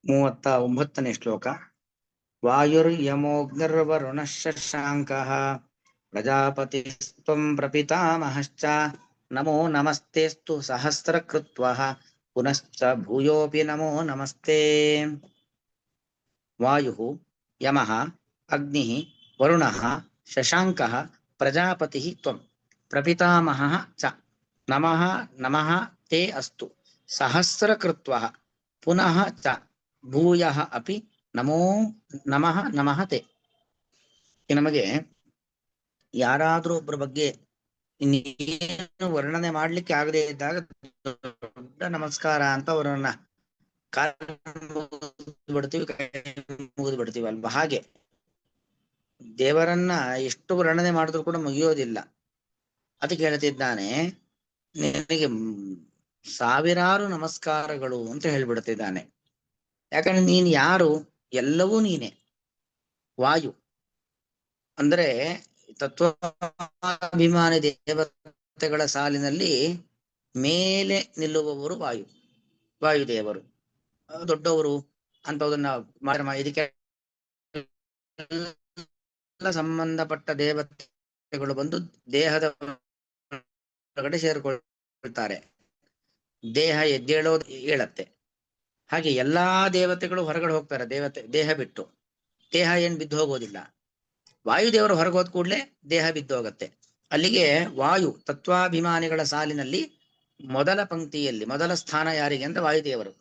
39ನೇ ಶ್ಲೋಕ. ವಾಯುರ್ಯಮೋಗ್ನಿರ್ವರುಣಃ ಶಶಾಂಕಃ ಪ್ರಜಾಪತಿಸ್ತ್ವಂ ಪ್ರಪಿತಾಮಹಶ್ಚ ನಮೋ ನಮಸ್ತೇಸ್ತು ಸಹಸ್ರಕೃತ್ವಃ ಪುನಶ್ಚ ಭೂಯೋಪಿ ನಮೋ ನಮಸ್ತೆ. ವಾಯುಃ ಯಮಃ ಅಗ್ನಿಃ ವರುಣಃ ಶಶಾಂಕಃ ಪ್ರಜಾಪತಿಃ ತ್ವಂ ಪ್ರಪಿತಾಮಹಃ ಚ ನಮಃ ನಮಃ ತೇ ಅಸ್ತು ಸಹಸ್ರಕೃತ್ವಃ ಪುನಃ ಚ ಭೂಯಃ ಅಪಿ ನಮೋ ನಮಃ ನಮಃ ತೇ. ನಮಗೆ ಯಾರಾದ್ರೂ ಒಬ್ಬರ ಬಗ್ಗೆ ಇನ್ನೇನು ವರ್ಣನೆ ಮಾಡ್ಲಿಕ್ಕೆ ಆಗದೆ ಇದ್ದಾಗ ದೊಡ್ಡ ನಮಸ್ಕಾರ ಅಂತ ಅವರನ್ನ ಬಿಡ್ತೀವಿ, ಕೈ ಮುಗಿದು ಬಿಡ್ತೀವಿ ಅಲ್ವಾ. ಹಾಗೆ ದೇವರನ್ನ ಎಷ್ಟು ವರ್ಣನೆ ಮಾಡಿದ್ರು ಕೂಡ ಮುಗಿಯೋದಿಲ್ಲ. ಅದಕ್ಕೆ ಹೇಳ್ತಿದ್ದಾನೆ, ನಿನಗೆ ಸಾವಿರಾರು ನಮಸ್ಕಾರಗಳು ಅಂತ ಹೇಳ್ಬಿಡ್ತಿದ್ದಾನೆ. ಯಾಕಂದ್ರೆ ನೀನ್ ಯಾರು? ಎಲ್ಲವೂ ನೀನೆ. ವಾಯು ಅಂದ್ರೆ ತತ್ವಾಭಿಮಾನಿ ದೇವತೆಗಳ ಸಾಲಿನಲ್ಲಿ ಮೇಲೆ ನಿಲ್ಲುವವರು ವಾಯು, ವಾಯುದೇವರು. ದೊಡ್ಡವರು ಅಂತದನ್ನ ಇದಕ್ಕೆ ಸಂಬಂಧಪಟ್ಟ ದೇವತೆಗಳು ಬಂದು ದೇಹದ ಹೊರಗಡೆ ಸೇರಿಕೊಳ್ತಾರೆ. ದೇಹ ಎದ್ದೇಳೋದು ಹೇಳತ್ತೆ. ಹಾಗೆ ಎಲ್ಲಾ ದೇವತೆಗಳು ಹೊರಗಡೆ ಹೋಗ್ತಾರೆ ದೇಹ ಬಿಟ್ಟು. ದೇಹ ಏನ್ ಬಿದ್ದು ಹೋಗೋದಿಲ್ಲ. ವಾಯುದೇವರು ಹೊರಗೋದ್ ಕೂಡ್ಲೆ ದೇಹ ಬಿದ್ದು ಹೋಗತ್ತೆ. ಅಲ್ಲಿಗೆ ವಾಯು ತತ್ವಾಭಿಮಾನಿಗಳ ಸಾಲಿನಲ್ಲಿ ಮೊದಲ ಪಂಕ್ತಿಯಲ್ಲಿ ಮೊದಲ ಸ್ಥಾನ ಯಾರಿಗೆ ಅಂತ ವಾಯುದೇವರು.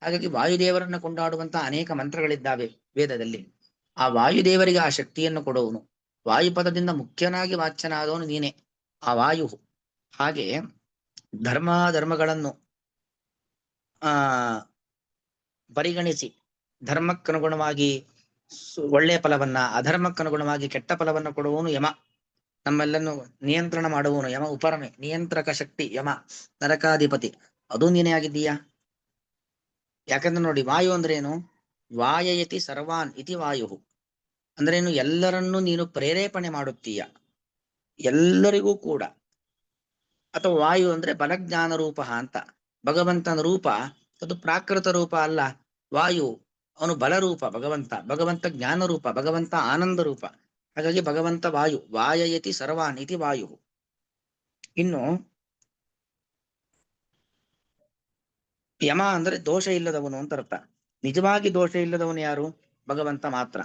ಹಾಗಾಗಿ ವಾಯುದೇವರನ್ನ ಕೊಂಡಾಡುವಂತ ಅನೇಕ ಮಂತ್ರಗಳಿದ್ದಾವೆ ವೇದದಲ್ಲಿ. ಆ ವಾಯುದೇವರಿಗೆ ಆ ಶಕ್ತಿಯನ್ನು ಕೊಡುವನು. ವಾಯುಪದದಿಂದ ಮುಖ್ಯನಾಗಿ ವಾಚ್ಯನಾದವನು ನೀನೆ, ಆ ವಾಯು. ಹಾಗೆ ಧರ್ಮಗಳನ್ನು ಪರಿಗಣಿಸಿ ಧರ್ಮಕ್ಕನುಗುಣವಾಗಿ ಒಳ್ಳೆಯ ಫಲವನ್ನ, ಅಧರ್ಮಕ್ಕನುಗುಣವಾಗಿ ಕೆಟ್ಟ ಫಲವನ್ನ ಕೊಡುವವನು ಯಮ. ನಮ್ಮೆಲ್ಲನ್ನು ನಿಯಂತ್ರಣ ಮಾಡುವವನು ಯಮ. ಉಪರಮೆ ನಿಯಂತ್ರಕ ಶಕ್ತಿ ಯಮ, ನರಕಾಧಿಪತಿ. ಅದು ನೀನೇ ಆಗಿದ್ದೀಯಾ. ಯಾಕಂದ್ರೆ ನೋಡಿ, ವಾಯು ಅಂದ್ರೆ ಏನು? ವಾಯಯತಿ ಸರ್ವಾನ್ ಇತಿ ವಾಯು ಅಂದ್ರೇನು? ಎಲ್ಲರನ್ನೂ ನೀನು ಪ್ರೇರೇಪಣೆ ಮಾಡುತ್ತೀಯ, ಎಲ್ಲರಿಗೂ ಕೂಡ. ಅಥವಾ ವಾಯು ಅಂದ್ರೆ ಬಲಜ್ಞಾನ ರೂಪ ಅಂತ. ಭಗವಂತನ ರೂಪ ಅದು ಪ್ರಾಕೃತ ರೂಪ ಅಲ್ಲ. ವಾಯು ಅವನು ಬಲರೂಪ. ಭಗವಂತ ಜ್ಞಾನ ರೂಪ, ಭಗವಂತ ಆನಂದ ರೂಪ. ಹಾಗಾಗಿ ಭಗವಂತ ವಾಯು. ವಾಯಯತಿ ಸರ್ವಾನ್ ಇತಿ ವಾಯು. ಇನ್ನು ಯಮ ಅಂದ್ರೆ ದೋಷ ಇಲ್ಲದವನು ಅಂತ ಅರ್ಥ. ನಿಜವಾಗಿ ದೋಷ ಇಲ್ಲದವನು ಯಾರು? ಭಗವಂತ ಮಾತ್ರ.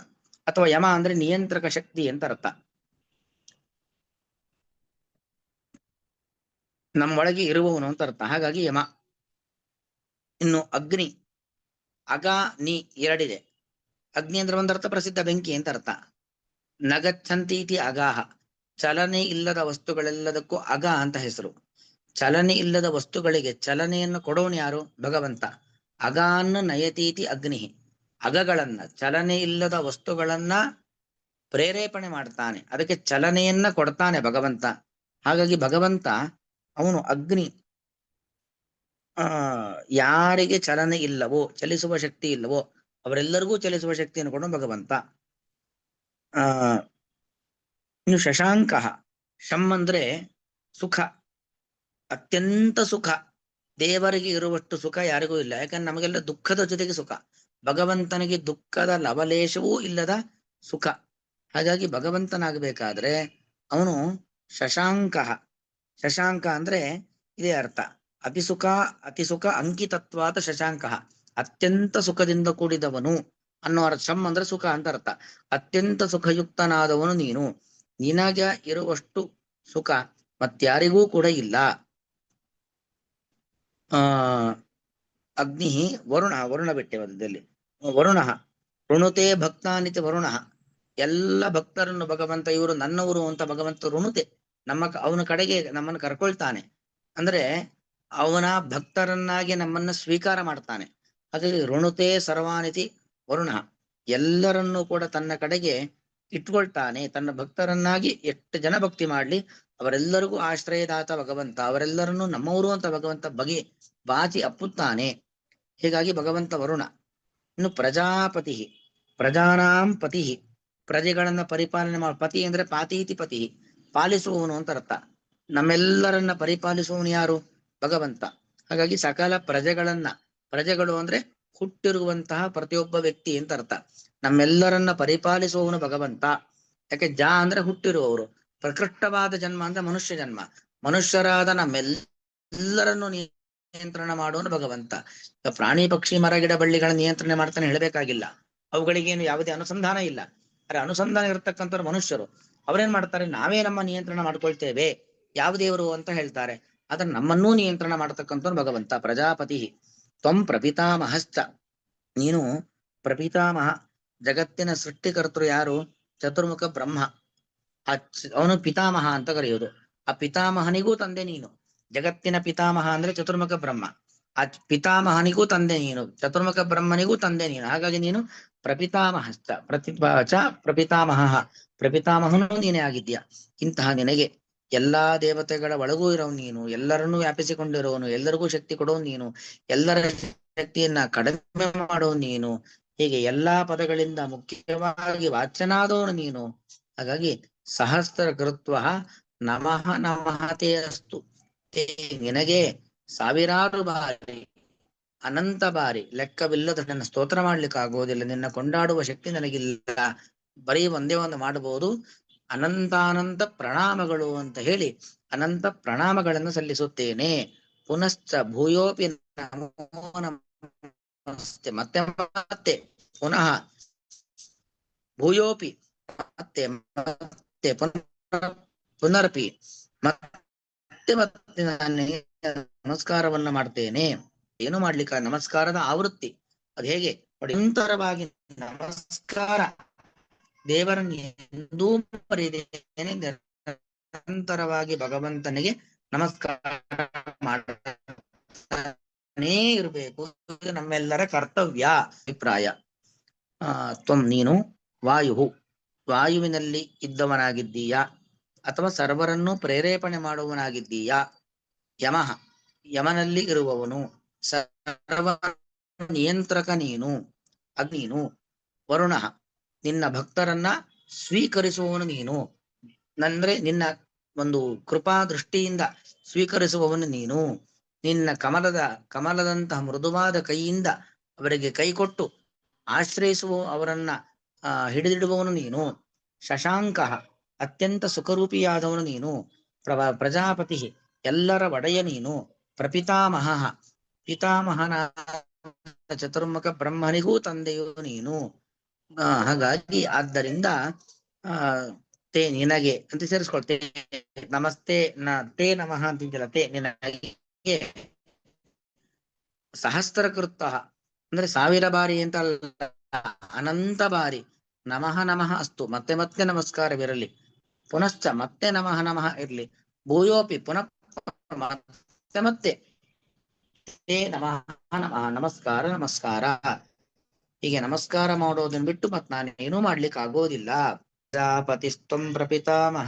ಅಥವಾ ಯಮ ಅಂದ್ರೆ ನಿಯಂತ್ರಕ ಶಕ್ತಿ ಅಂತ ಅರ್ಥ. ನಮ್ಮೊಳಗೆ ಇರುವವನು ಅಂತ ಅರ್ಥ. ಹಾಗಾಗಿ ಯಮ. ಇನ್ನು ಅಗ್ನಿ, ಅಗ ನಿ ಎರಡಿದೆ. ಅಗ್ನಿ ಅಂದ್ರೆ ಒಂದರ್ಥ ಪ್ರಸಿದ್ಧ ಬೆಂಕಿ ಅಂತ ಅರ್ಥ. ನಗಚ್ಛಂತಿ ಇತಿ ಅಗಾಹ, ಚಲನೆ ಇಲ್ಲದ ವಸ್ತುಗಳೆಲ್ಲದಕ್ಕೂ ಅಗ ಅಂತ ಹೆಸರು. ಚಲನೆ ಇಲ್ಲದ ವಸ್ತುಗಳಿಗೆ ಚಲನೆಯನ್ನು ಕೊಡೋನು ಯಾರು? ಭಗವಂತ. ಅಗಾನ್ನ ನಯತೀತಿ ಅಗ್ನಿ. ಅಗಗಳನ್ನ, ಚಲನೆ ಇಲ್ಲದ ವಸ್ತುಗಳನ್ನ ಪ್ರೇರೇಪಣೆ ಮಾಡ್ತಾನೆ, ಅದಕ್ಕೆ ಚಲನೆಯನ್ನ ಕೊಡ್ತಾನೆ ಭಗವಂತ. ಹಾಗಾಗಿ ಭಗವಂತ ಅವನು ಅಗ್ನಿ. ಯಾರಿಗೆ ಚಲನೆ ಇಲ್ಲವೋ, ಚಲಿಸುವ ಶಕ್ತಿ ಇಲ್ಲವೋ ಅವರೆಲ್ಲರಿಗೂ ಚಲಿಸುವ ಶಕ್ತಿಯನ್ನು ಕೊಡೋ ಭಗವಂತ. ಇನ್ನು ಶಶಾಂಕ, ಶಂ ಅಂದ್ರೆ ಸುಖ, ಅತ್ಯಂತ ಸುಖ. ದೇವರಿಗೆ ಇರುವಷ್ಟು ಸುಖ ಯಾರಿಗೂ ಇಲ್ಲ. ಯಾಕಂದ್ರೆ ನಮಗೆಲ್ಲ ದುಃಖದ ಜೊತೆಗೆ ಸುಖ. ಭಗವಂತನಿಗೆ ದುಃಖದ ಲವಲೇಶವೂ ಇಲ್ಲದ ಸುಖ. ಹಾಗಾಗಿ ಭಗವಂತನಾಗಬೇಕಾದ್ರೆ ಅವನು ಶಶಾಂಕ. ಶಶಾಂಕ ಅಂದ್ರೆ ಇದೇ ಅರ್ಥ. ಅತಿ ಸುಖ ಅಂಕಿತತ್ವಾದ ಶಶಾಂಕ, ಅತ್ಯಂತ ಸುಖದಿಂದ ಕೂಡಿದವನು ಅನ್ನೋ ಅರ್ಥ. ಶಂ ಅಂದ್ರೆ ಸುಖ ಅಂತ ಅರ್ಥ. ಅತ್ಯಂತ ಸುಖಯುಕ್ತನಾದವನು ನೀನು. ನಿನಗೆ ಇರುವಷ್ಟು ಸುಖ ಮತ್ಯಾರಿಗೂ ಕೂಡ ಇಲ್ಲ. ಅಗ್ನಿ ವರುಣ ಬಿಟ್ಟೆವದಲ್ಲಿ ವರುಣ ಋಣುತೆ ಭಕ್ತಾನಿತಿ ವರುಣ. ಎಲ್ಲ ಭಕ್ತರನ್ನು ಭಗವಂತ ಇವರು ನನ್ನವರು ಅಂತ ಭಗವಂತ ಋಣುತೆ ಅವನ ಕಡೆಗೆ ನಮ್ಮನ್ನು ಕರ್ಕೊಳ್ತಾನೆ. ಅಂದ್ರೆ ಅವನ ಭಕ್ತರನ್ನಾಗಿ ನಮ್ಮನ್ನ ಸ್ವೀಕಾರ ಮಾಡ್ತಾನೆ. ಹಾಗಾಗಿ ಋಣುತೆ ಸರ್ವಾನಿತಿ ವರುಣ, ಎಲ್ಲರನ್ನೂ ಕೂಡ ತನ್ನ ಕಡೆಗೆ ಇಟ್ಕೊಳ್ತಾನೆ. ತನ್ನ ಭಕ್ತರನ್ನಾಗಿ ಎಷ್ಟು ಜನ ಭಕ್ತಿ ಮಾಡ್ಲಿ ಅವರೆಲ್ಲರಿಗೂ ಆಶ್ರಯದಾತ ಭಗವಂತ. ಅವರೆಲ್ಲರನ್ನೂ ನಮ್ಮವರು ಅಂತ ಭಗವಂತ ಬಾಚಿ ಅಪ್ಪುತ್ತಾನೆ. ಹೀಗಾಗಿ ಭಗವಂತ ವರುಣ. ಇನ್ನು ಪ್ರಜಾಪತಿ, ಪ್ರಜಾನಾಂ ಪತಿ, ಪ್ರಜೆಗಳನ್ನ ಪರಿಪಾಲನೆ ಮಾಡ. ಪತಿ ಅಂದ್ರೆ ಪಾತೀತಿ ಪತಿ, ಪಾಲಿಸುವವನು ಅಂತ ಅರ್ಥ. ನಮ್ಮೆಲ್ಲರನ್ನ ಪರಿಪಾಲಿಸುವವನು ಯಾರು? ಭಗವಂತ. ಹಾಗಾಗಿ ಸಕಲ ಪ್ರಜೆಗಳು ಅಂದ್ರೆ ಹುಟ್ಟಿರುವಂತಹ ಪ್ರತಿಯೊಬ್ಬ ವ್ಯಕ್ತಿ ಅಂತ ಅರ್ಥ. ನಮ್ಮೆಲ್ಲರನ್ನ ಪರಿಪಾಲಿಸುವವನು ಭಗವಂತ. ಯಾಕೆ ಜ ಅಂದ್ರೆ ಹುಟ್ಟಿರುವವರು, ಪ್ರಕೃಷ್ಟವಾದ ಜನ್ಮ ಅಂದ್ರೆ ಮನುಷ್ಯ ಜನ್ಮ. ಮನುಷ್ಯರಾದ ನಮ್ಮೆಲ್ಲರನ್ನು ನಿಯಂತ್ರಣ ಮಾಡುವನು ಭಗವಂತ. ಈಗ ಪ್ರಾಣಿ ಪಕ್ಷಿ ಮರ ಗಿಡ ಬಳ್ಳಿಗಳ ನಿಯಂತ್ರಣ ಮಾಡ್ತಾನೆ ಹೇಳಬೇಕಾಗಿಲ್ಲ, ಅವುಗಳಿಗೇನು ಯಾವುದೇ ಅನುಸಂಧಾನ ಇಲ್ಲ. ಅರೆ ಅನುಸಂಧಾನ ಇರತಕ್ಕಂಥವ್ರು ಮನುಷ್ಯರು. ಅವರೇನ್ ಮಾಡ್ತಾರೆ, ನಾವೇ ನಮ್ಮ ನಿಯಂತ್ರಣ ಮಾಡ್ಕೊಳ್ತೇವೆ. ಯಾವ ದೇವರು ಅಂತ ಹೇಳ್ತಾರೆ, ಆದ್ರೆ ನಮ್ಮನ್ನೂ ನಿಯಂತ್ರಣ ಮಾಡತಕ್ಕಂಥವ್ರು ಭಗವಂತ. ಪ್ರಜಾಪತಿ ತ್ವಂ ಪ್ರಪಿತಾಮಹಶ್ಚ, ನೀನು ಪ್ರಪಿತಾಮಹ. ಜಗತ್ತಿನ ಸೃಷ್ಟಿಕರ್ತರು ಯಾರು? ಚತುರ್ಮುಖ ಬ್ರಹ್ಮ. ಅವನು ಪಿತಾಮಹ ಅಂತ ಕರೆಯೋದು. ಆ ಪಿತಾಮಹನಿಗೂ ತಂದೆ ನೀನು. ಜಗತ್ತಿನ ಪಿತಾಮಹ ಅಂದ್ರೆ ಚತುರ್ಮುಖ ಬ್ರಹ್ಮ. ಆ ಪಿತಾಮಹನಿಗೂ ತಂದೆ ನೀನು, ಚತುರ್ಮುಖ ಬ್ರಹ್ಮನಿಗೂ ತಂದೆ ನೀನು. ಹಾಗಾಗಿ ನೀನು ಪ್ರಪಿತಾಮಹಶ್ಚ ಪ್ರಪಿತಾಮಹ, ಪ್ರಪಿತಾಮಹನೂ ನೀನೇ ಆಗಿದ್ಯಾ. ಇಂತಹ ನಿನಗೆ ಎಲ್ಲಾ ದೇವತೆಗಳ ಒಳಗೂ ಇರೋನು ನೀನು, ಎಲ್ಲರನ್ನೂ ವ್ಯಾಪಿಸಿಕೊಂಡಿರೋನು, ಎಲ್ಲರಿಗೂ ಶಕ್ತಿ ಕೊಡೋನು ನೀನು, ಎಲ್ಲರ ಶಕ್ತಿಯನ್ನ ಕಡಿಮೆ ಮಾಡೋನು ನೀನು. ಹೀಗೆ ಎಲ್ಲಾ ಪದಗಳಿಂದ ಮುಖ್ಯವಾಗಿ ವಾಚ್ಯನಾದವನು ನೀನು. ಹಾಗಾಗಿ ಸಹಸ್ರ ಕೃತ್ವ ನಮಃ ನಮಃ ತೇ ಅಸ್ತು. ನಿನಗೆ ಸಾವಿರಾರು ಬಾರಿ, ಅನಂತ ಬಾರಿ, ಲೆಕ್ಕವಿಲ್ಲದ ನನ್ನ ಸ್ತೋತ್ರ ಮಾಡ್ಲಿಕ್ಕೆ ಆಗೋದಿಲ್ಲ. ನಿನ್ನ ಕೊಂಡಾಡುವ ಶಕ್ತಿ ನನಗಿಲ್ಲ. ಬರೀ ಒಂದೇ ಒಂದು ಮಾಡಬಹುದು. ಅನಂತಾನಂತ ಪ್ರಣಾಮಗಳು ಅಂತ ಹೇಳಿ ಅನಂತ ಪ್ರಣಾಮಗಳನ್ನು ಸಲ್ಲಿಸುತ್ತೇನೆ. ಪುನಶ್ಚ ಭೂಯೋಪಿ ನಮೋ ನಮಸ್ತೆ. ಮತ್ತೆ ಮತ್ತೆ ಪುನಃ ಭೂಯೋಪಿ ಮತ್ತೆ ಮತ್ತೆ ಪುನರಪಿ ಮತ್ತೆ ಮತ್ತೆ ನಾನು ನಮಸ್ಕಾರವನ್ನ ಮಾಡ್ತೇನೆ. ಏನು ಮಾಡ್ಲಿಕ್ಕ, ನಮಸ್ಕಾರದ ಆವೃತ್ತಿ ಅದು ಹೇಗೆ ನೋಡಿ, ನಿರಂತರವಾಗಿ ನಮಸ್ಕಾರ. ದೇವರನ್ನು ಎಂದೂ ಮರೆಯದೇನೆ ನಿರಂತರವಾಗಿ ಭಗವಂತನಿಗೆ ನಮಸ್ಕಾರ ಮಾಡನೇ ಇರಬೇಕು. ಇದು ನಮ್ಮೆಲ್ಲರ ಕರ್ತವ್ಯ. ಅಭಿಪ್ರಾಯ. ತ್ವಂ ನೀನು ವಾಯು, ವಾಯುವಿನಲ್ಲಿ ಇದ್ದವನಾಗಿದ್ದೀಯಾ ಅಥವಾ ಸರ್ವರನ್ನು ಪ್ರೇರೇಪಣೆ ಮಾಡುವವನಾಗಿದ್ದೀಯಾ. ಯಮಃ, ಯಮನಲ್ಲಿ ಇರುವವನು. ಸರ್ವ ನಿಯಂತ್ರಕ ನೀನು, ಅಗ್ನೀನು. ವರುಣ, ನಿನ್ನ ಭಕ್ತರನ್ನ ಸ್ವೀಕರಿಸುವವನು ನೀನು. ಅಂದ್ರೆ ನಿನ್ನ ಒಂದು ಕೃಪಾ ದೃಷ್ಟಿಯಿಂದ ಸ್ವೀಕರಿಸುವವನು ನೀನು. ನಿನ್ನ ಕಮಲದಂತಹ ಮೃದುವಾದ ಕೈಯಿಂದ ಅವರಿಗೆ ಕೈ ಕೊಟ್ಟು ಆಶ್ರಯಿಸುವ, ಅವರನ್ನ ಹಿಡಿದಿಡುವವನು ನೀನು. ಶಶಾಂಕ, ಅತ್ಯಂತ ಸುಖರೂಪಿಯಾದವನು ನೀನು. ಪ್ರಜಾಪತಿ, ಎಲ್ಲರ ಒಡೆಯ ನೀನು. ಪ್ರಪಿತಾಮಹ, ಪಿತಾಮಹನ ಚತುರ್ಮುಖ ಬ್ರಹ್ಮನಿಗೂ ತಂದೆಯು ನೀನು. ಹಾಗಾಗಿ ಆದ್ದರಿಂದ ತೇ ನಿನಗೆ ಅಂತ ಸೇರಿಸ್ಕೊಳ್ತೇನೆ. ನಮಸ್ತೆ ತೇ ನಮಃ ಅಂತಿದ್ದಿಲ್ಲ, ತೇ ನಿನಗೆ. ಸಹಸ್ರಕೃತ ಅಂದ್ರೆ ಸಾವಿರ ಬಾರಿ ಅಂತ ಅಲ್ಲ, ಅನಂತ ಬಾರಿ. ನಮಃ ನಮಃ ಅಸ್ತು, ಮತ್ತೆ ಮತ್ತೆ ನಮಸ್ಕಾರವಿರಲಿ. ಪುನಶ್ಚ ಮತ್ತೆ ನಮಃ ನಮಃ ಇರ್ಲಿ. ಭೂಯೋಪಿ ಪುನಃ ಮತ್ತೆ ಮತ್ತೆ ತೇ ನಮಃ ನಮಃ, ನಮಸ್ಕಾರ ನಮಸ್ಕಾರ. ಹೀಗೆ ನಮಸ್ಕಾರ ಮಾಡೋದನ್ನ ಬಿಟ್ಟು ಮತ್ ನಾನೇನೂ ಮಾಡ್ಲಿಕ್ಕೆ ಆಗೋದಿಲ್ಲ. ಪ್ರಜಾಪತಿಸ್ತ್ವಂ ಪ್ರಪಿತಾಮಹ